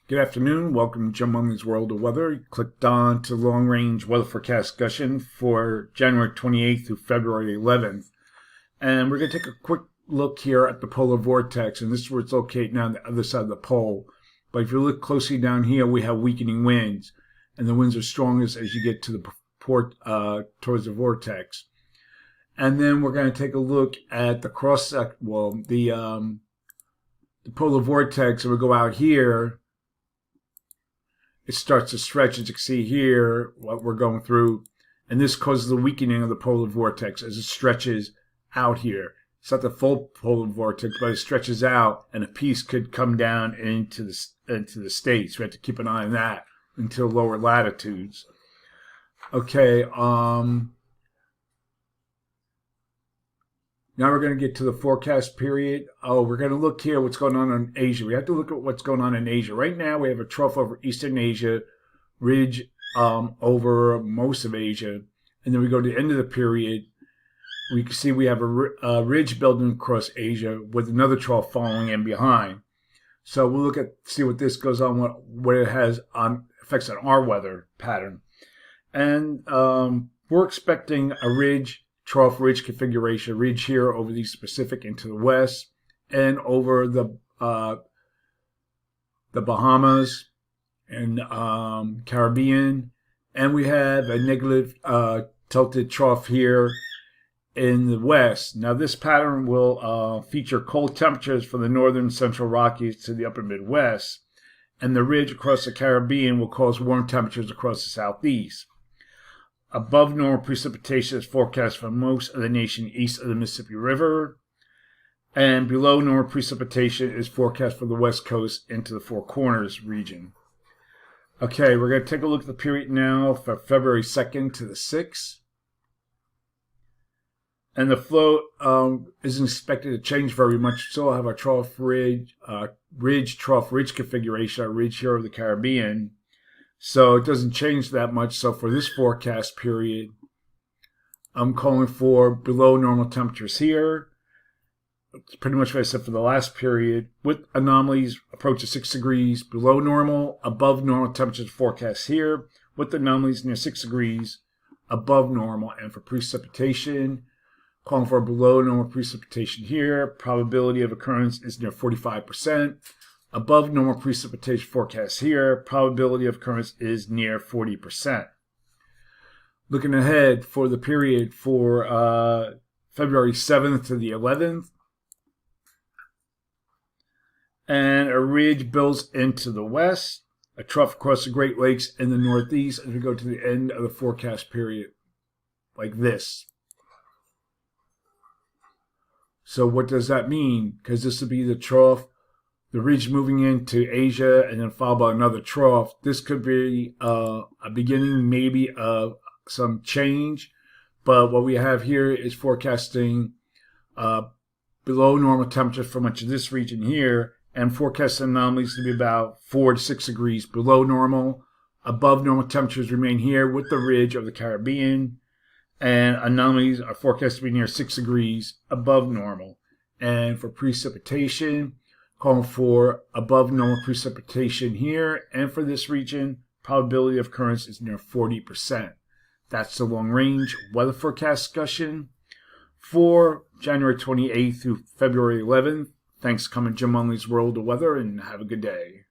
Good afternoon. Welcome to Jim Munley's World of Weather. You clicked on to long range weather forecast discussion for January 28th through February 11th. And we're going to take a quick look here at the polar vortex. And this is where it's located now on the other side of the pole. But if you look closely down here, we have weakening winds. And the winds are strongest as you get to the port towards the vortex. And then we're going to take a look at the the polar vortex. And we'll go out here. It starts to stretch, as you can see here, what we're going through. And this causes the weakening of the polar vortex as it stretches out here. It's not the full polar vortex, but it stretches out, and a piece could come down into the States. We have to keep an eye on that until lower latitudes. Okay, now we're going to get to the forecast period. We're going to look here what's going on in Asia. We have to look at what's going on in Asia. Right now, we have a trough over Eastern Asia, ridge over most of Asia. And then we go to the end of the period. We can see we have a ridge building across Asia with another trough following in behind. So we'll look at see what this goes on, what it has on effects on our weather pattern. And we're expecting a trough ridge configuration, ridge here over the Pacific into the west and over the Bahamas and Caribbean. And we have a negative tilted trough here in the west. Now this pattern will feature cold temperatures from the northern central Rockies to the upper Midwest. And the ridge across the Caribbean will cause warm temperatures across the southeast. Above normal precipitation is forecast for most of the nation east of the Mississippi River. And below normal precipitation is forecast for the west coast into the Four Corners region. Okay, we're going to take a look at the period now for February 2nd to the 6th. And the flow isn't expected to change very much. Still have our trough ridge configuration, our ridge here of the Caribbean. So it doesn't change that much. So for this forecast period, I'm calling for below normal temperatures here. It's pretty much what I said for the last period, with anomalies approaching 6 degrees below normal, above normal temperatures forecast here, with anomalies near 6 degrees above normal. And for precipitation, calling for below normal precipitation here. Probability of occurrence is near 45%. Above normal precipitation forecast here, probability of occurrence is near 40%. Looking ahead for the period for February 7th to the 11th. And a ridge builds into the west, a trough across the Great Lakes in the northeast as we go to the end of the forecast period, like this. So what does that mean? Because this would be the trough, the ridge moving into Asia and then followed by another trough. This could be a beginning maybe of some change. But what we have here is forecasting below normal temperatures for much of this region here, and forecast anomalies to be about 4 to 6 degrees below normal. Above normal temperatures remain here with the ridge of the Caribbean. And anomalies are forecast to be near 6 degrees above normal. And for precipitation, calling for above normal precipitation here. And for this region, probability of occurrence is near 40%. That's the long range weather forecast discussion for January 28th through February 11th. Thanks for coming to Jim Munley's World of Weather, and have a good day.